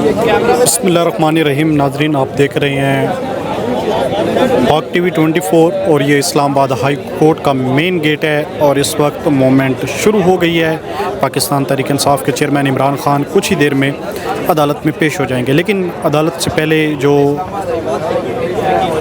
बिस्मिल्लाहिर्रहमानिर्रहीम। नाजरीन, आप देख रहे हैं पाक टीवी 24 और ये इस्लामाबाद हाई कोर्ट का मेन गेट है और इस वक्त मूवमेंट शुरू हो गई है। पाकिस्तान तहरीक इंसाफ के चेयरमैन इमरान खान कुछ ही देर में अदालत में पेश हो जाएंगे, लेकिन अदालत से पहले जो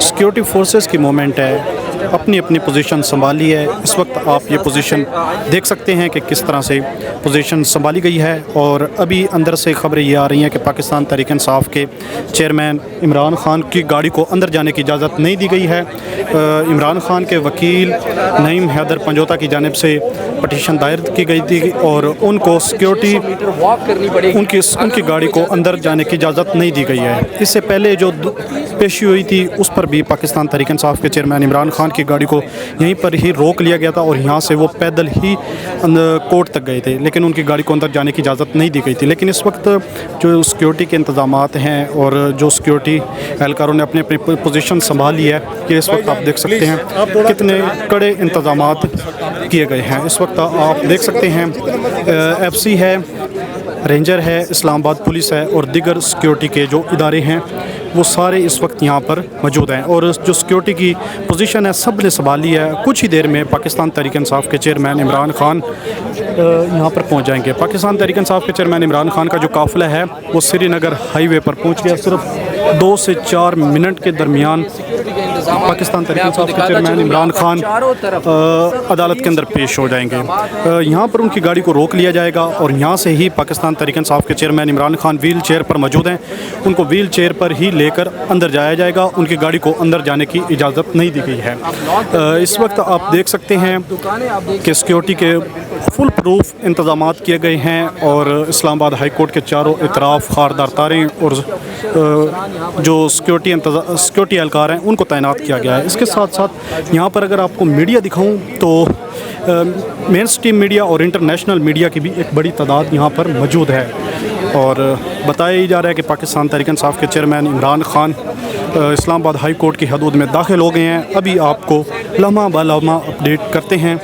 सिक्योरिटी फोर्सेस की मूवमेंट है अपनी अपनी पोजीशन संभाली है। इस वक्त आप ये पोजीशन देख सकते हैं कि किस तरह से पोजीशन संभाली गई है। और अभी अंदर से खबरें ये आ रही हैं कि पाकिस्तान तहरीक इंसाफ के चेयरमैन इमरान खान की गाड़ी को अंदर जाने की इजाज़त नहीं दी गई है। इमरान खान के वकील नईम हैदर पंजोता की जानिब से पटिशन दायर की गई थी और उनको सिक्योरिटी उनकी गाड़ी को अंदर जाने की इजाज़त नहीं दी गई है। इससे पहले जो पेशी हुई थी उस पर भी पाकिस्तान तहरीक इंसाफ के चेयरमैन इमरान खान की गाड़ी को यहीं पर ही रोक लिया गया था और यहाँ से वो पैदल ही कोर्ट तक गए थे, लेकिन उनकी गाड़ी को अंदर जाने की इजाज़त नहीं दी गई थी। लेकिन इस वक्त जो सिक्योरिटी के इंतज़ामात हैं और जो सिक्योरिटी एहलकारों ने अपनी अपनी पोजीशन संभाली है, कि इस वक्त आप देख सकते हैं कितने कड़े इंतज़ामात किए गए हैं। इस वक्त आप देख सकते हैं FC है, रेंजर है, इस्लामाबाद पुलिस है और दीगर सिक्योरिटी के जो इदारे हैं वो सारे इस वक्त यहाँ पर मौजूद हैं। और जो सिक्योरिटी की पोजीशन है सब ने संभाली है। कुछ ही देर में पाकिस्तान तहरीक इंसाफ के चेयरमैन इमरान खान यहाँ पर पहुँच जाएंगे। पाकिस्तान तहरीक इंसाफ के चेयरमैन इमरान खान का जो काफ़िला है वो श्रीनगर हाईवे पर पहुँच गया। सिर्फ 2 से 4 मिनट के दरमियान पाकिस्तान तहरीक इंसाफ के चेयरमैन इमरान खान अदालत के अंदर पेश हो जाएंगे। यहाँ पर उनकी गाड़ी को रोक लिया जाएगा और यहाँ से ही पाकिस्तान तहरीक इंसाफ के chairman Imran Khan wheel chair पर मौजूद हैं, उनको व्हील चेयर पर ही लेकर अंदर जाया जाएगा। उनकी गाड़ी को अंदर जाने की इजाज़त नहीं दी गई है। इस वक्त आप देख सकते हैं कि सिक्योरिटी के फुल प्रूफ इंतज़ामात किए गए हैं और इस्लामाबाद हाई कोर्ट के चारों इतराफ़ खारदार तारें और जो सिक्योरिटी एहलकार हैं उनको तैनात किया गया है। इसके साथ साथ यहाँ पर अगर आपको मीडिया दिखाऊं तो मेन स्ट्रीम मीडिया और इंटरनेशनल मीडिया की भी एक बड़ी तादाद यहाँ पर मौजूद है। और बताया जा रहा है कि पाकिस्तान तहरीक इंसाफ के chairman Imran Khan Islamabad high court की हदूद में दाखिल हो गए हैं। अभी आपको लम्हा ब लम्हा अपडेट करते हैं।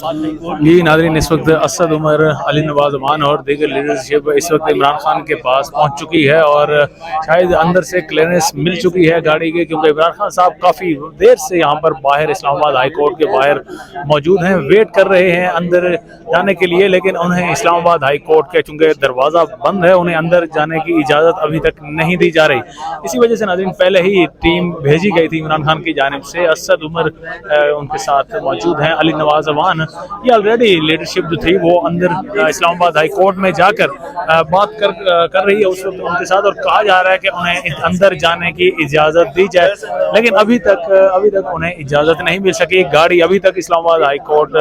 जी नाज़रीन, इस वक्त असद उमर, अली नवाज अमान और दीगर लीडरशिप इस वक्त इमरान खान के पास पहुंच चुकी है और शायद अंदर से क्लियरेंस मिल चुकी है गाड़ी की, क्योंकि इमरान खान साहब काफ़ी देर से यहाँ पर बाहर इस्लामाबाद हाई कोर्ट के बाहर मौजूद हैं, वेट कर रहे हैं अंदर जाने के लिए। लेकिन उन्हें इस्लामाबाद हाई कोर्ट के चूँकि दरवाज़ा बंद है, उन्हें अंदर जाने की इजाज़त अभी तक नहीं दी जा रही। इसी वजह से नाज़रीन पहले ही टीम भेजी गई थी इमरान खान की जानिब से। असद उमर उनके साथ मौजूद हैं, अली नवाज अमान, ये ऑलरेडी लीडरशिप जो थी वो अंदर इस्लामाबाद हाई कोर्ट में जाकर बात कर रही है उस वक्त उनके साथ, और कहा जा रहा है कि उन्हें अंदर जाने की इजाज़त दी जाए। लेकिन अभी तक उन्हें इजाज़त नहीं मिल सकी। गाड़ी अभी तक इस्लामाबाद हाई कोर्ट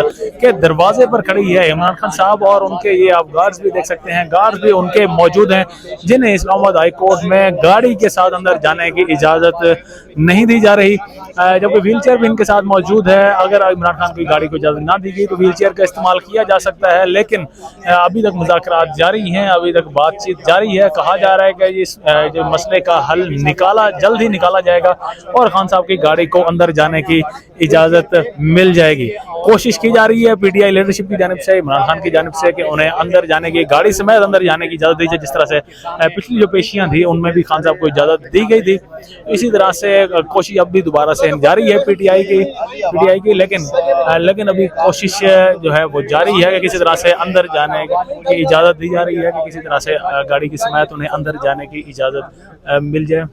के दरवाजे पर खड़ी है। इमरान खान साहब और उनके ये आप गार्ड्स भी देख सकते हैं, गार्ड्स भी उनके मौजूद हैं जिन्हें इस्लामाबाद हाई कोर्ट में गाड़ी के साथ अंदर जाने की इजाज़त नहीं दी जा रही, जबकि व्हील चेयर भी इनके साथ मौजूद है। अगर इमरान खान की गाड़ी को इजाज़त ना दी गई तो व्हील चेयर का इस्तेमाल किया जा सकता है। लेकिन अभी तक मुज़ाकरात जारी हैं, अभी तक बातचीत जारी है। कहा जा रहा है कि इस जो मसले का हल जल्द ही निकाला जाएगा और खान साहब की गाड़ी को अंदर जाने की इजाज़त मिल जाएगी। कोशिश की जा रही है PTI लीडरशिप की जानिब से, इमरान खान की जानिब से, कि उन्हें अंदर जाने की, गाड़ी समेत अंदर जाने की इजाज़त दी जाए। जिस तरह से पिछली जो पेशियाँ थी उनमें भी खान साहब को इजाज़त दी गई थी, इसी तरह से कोशिश अब भी दोबारा से जारी है PTI की। लेकिन अभी कोशिश जो है वो जारी है कि किसी तरह से अंदर जाने की इजाज़त दी जा रही है, कि किसी तरह से गाड़ी की समेत उन्हें अंदर जाने की इजाज़त मिल जाए।